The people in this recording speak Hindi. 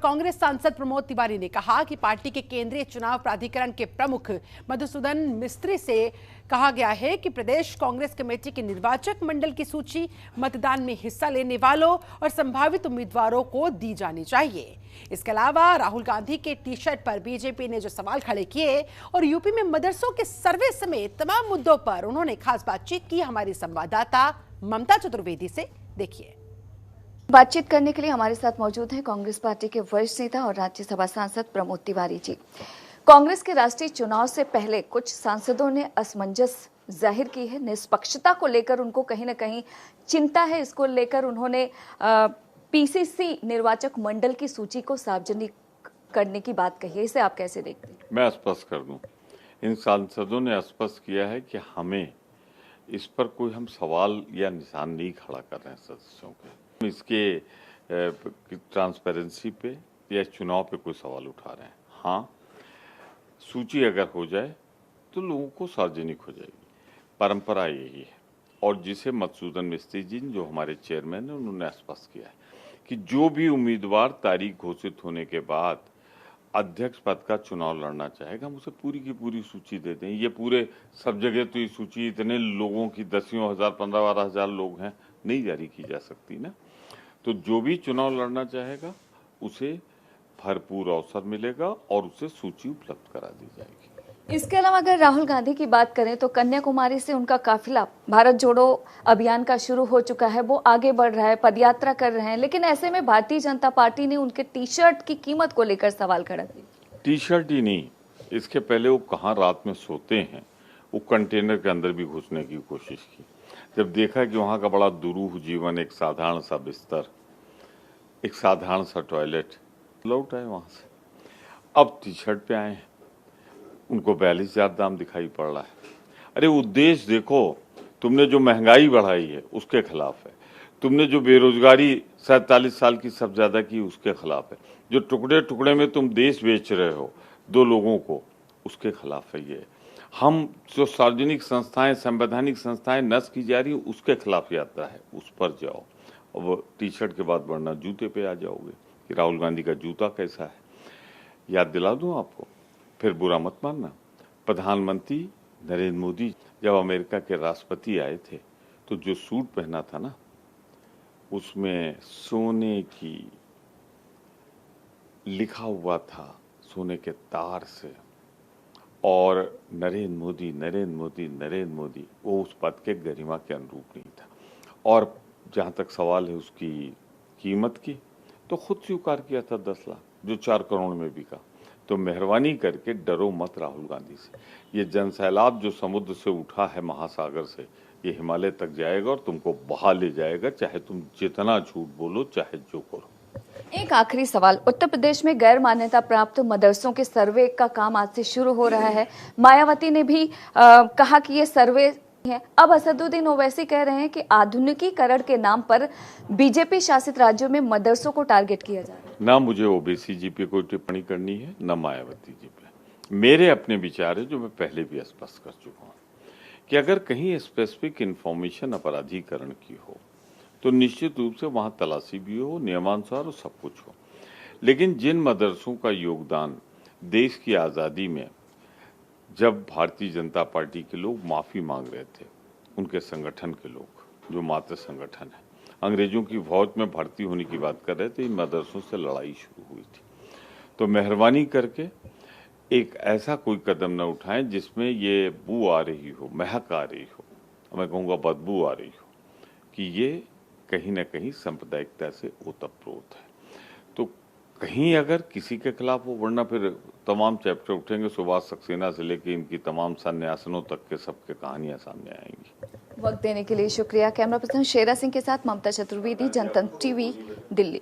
कांग्रेस सांसद प्रमोद तिवारी ने कहा कि पार्टी के केंद्रीय चुनाव प्राधिकरण के प्रमुख मधुसूदन मिस्त्री से कहा गया है कि प्रदेश कांग्रेस कमेटी के निर्वाचक मंडल की सूची मतदान में हिस्सा लेने वालों और संभावित उम्मीदवारों को दी जानी चाहिए। इसके अलावा राहुल गांधी के टी शर्ट पर बीजेपी ने जो सवाल खड़े किए और यूपी में मदरसों के सर्वे समेत तमाम मुद्दों पर उन्होंने खास बातचीत की। हमारी संवाददाता ममता चतुर्वेदी से देखिए। बातचीत करने के लिए हमारे साथ मौजूद हैं कांग्रेस पार्टी के वरिष्ठ नेता और राज्यसभा सांसद प्रमोद तिवारी जी। कांग्रेस के राष्ट्रीय चुनाव से पहले कुछ सांसदों ने असमंजस जाहिर की है, निष्पक्षता को लेकर उनको कहीं ना कहीं चिंता है। इसको लेकर उन्होंने पीसीसी निर्वाचक मंडल की सूची को सार्वजनिक करने की बात कही है। इसे आप कैसे देखते हैं? मैं स्पष्ट कर दूं, इन सांसदों ने स्पष्ट किया है कि हमें इस पर कोई हम सवाल या निशान नहीं खड़ा कर रहे हैं सदस्यों के। इसके ट्रांसपेरेंसी पे या चुनाव पे कोई सवाल उठा रहे हैं। हाँ, सूची अगर हो जाए तो लोगों को सार्वजनिक हो जाएगी, परंपरा यही है। और जिसे मधुसूदन मिस्त्री जी जो हमारे चेयरमैन हैं उन्होंने स्पष्ट किया है कि जो भी उम्मीदवार तारीख घोषित होने के बाद अध्यक्ष पद का चुनाव लड़ना चाहेगा, हम उसे पूरी की पूरी सूची दे दें। ये पूरे सब जगह तो ये सूची इतने लोगों की 10,000, 15,000 लोग हैं, नहीं जारी की जा सकती ना। तो जो भी चुनाव लड़ना चाहेगा उसे भरपूर अवसर मिलेगा और उसे सूची उपलब्ध करा दी जाएगी। इसके अलावा अगर राहुल गांधी की बात करें तो कन्याकुमारी से उनका काफिला भारत जोड़ो अभियान का शुरू हो चुका है, वो आगे बढ़ रहा है, पदयात्रा कर रहे हैं। लेकिन ऐसे में भारतीय जनता पार्टी ने उनके टी शर्ट की कीमत को लेकर सवाल खड़ा किया। टी शर्ट ही नहीं, इसके पहले वो कहाँ रात में सोते हैं, वो कंटेनर के अंदर भी घुसने की कोशिश की। जब देखा कि वहाँ का बड़ा दुरूह जीवन, एक साधारण सा बिस्तर, एक साधारण सा टॉयलेट, लौट आए वहाँ से। अब टी शर्ट पे आए हैं, उनको 42,000 दाम दिखाई पड़ रहा है। अरे उद्देश्य देखो, तुमने जो महंगाई बढ़ाई है उसके खिलाफ है, तुमने जो बेरोजगारी 47 साल की सब ज्यादा की उसके खिलाफ है, जो टुकड़े टुकड़े में तुम देश बेच रहे हो 2 लोगों को, उसके खिलाफ है ये। हम जो सार्वजनिक संस्थाएं, संवैधानिक संस्थाएं नष्ट की जा रही है उसके खिलाफ यात्रा है, उस पर जाओ। अब टी शर्ट के बाद बढ़ना जूते पे आ जाओगे कि राहुल गांधी का जूता कैसा है। याद दिला दूं आपको, फिर बुरा मत मानना, प्रधानमंत्री नरेंद्र मोदी जब अमेरिका के राष्ट्रपति आए थे तो जो सूट पहना था ना, उसमें सोने की लिखा हुआ था, सोने के तार से, और नरेंद्र मोदी नरेंद्र मोदी नरेंद्र मोदी, वो उस पद के गरिमा के अनुरूप नहीं था। और जहाँ तक सवाल है उसकी कीमत की, तो खुद स्वीकार किया था 10 लाख, जो 4 करोड़ में बिका। तो मेहरबानी करके डरो मत राहुल गांधी से। ये जनसैलाब जो समुद्र से उठा है, महासागर से, ये हिमालय तक जाएगा और तुमको बहा ले जाएगा, चाहे तुम जितना झूठ बोलो, चाहे जो करो। एक आखिरी सवाल, उत्तर प्रदेश में गैर मान्यता प्राप्त मदरसों के सर्वे का काम आज से शुरू हो रहा है। मायावती ने भी कहा कि ये सर्वे है। अब असदुद्दीन ओवैसी कह रहे हैं कि आधुनिकीकरण के नाम पर बीजेपी शासित राज्यों में मदरसों को टारगेट किया जा रहा है। ना मुझे ओबीसी जी पे कोई टिप्पणी करनी है, ना मायावती जी पे। मेरे अपने विचार है जो मैं पहले भी स्पष्ट कर चुका हूँ कि अगर कहीं स्पेसिफिक इंफॉर्मेशन अपराधीकरण की हो तो निश्चित रूप से वहां तलाशी भी हो, नियमानुसार और सब कुछ हो। लेकिन जिन मदरसों का योगदान देश की आज़ादी में, जब भारतीय जनता पार्टी के लोग माफ़ी मांग रहे थे, उनके संगठन के लोग, जो मातृ संगठन है, अंग्रेजों की फौज में भर्ती होने की बात कर रहे थे, इन मदरसों से लड़ाई शुरू हुई थी। तो मेहरबानी करके एक ऐसा कोई कदम न उठाएं जिसमें ये बू आ रही हो, महक आ रही हो, मैं कहूँगा बदबू आ रही हो, कि ये कहीं न कहीं सांप्रदायिकता से ओतप्रोत है। तो कहीं अगर किसी के खिलाफ हो, वरना फिर तमाम चैप्टर उठेंगे, सुभाष सक्सेना से लेकर इनकी तमाम सन्यासनों तक के सबके कहानियां सामने आएंगी। वक्त देने के लिए शुक्रिया। कैमरा पर्सन शेरा सिंह के साथ ममता चतुर्वेदी, जनतंत्र टीवी, दिल्ली।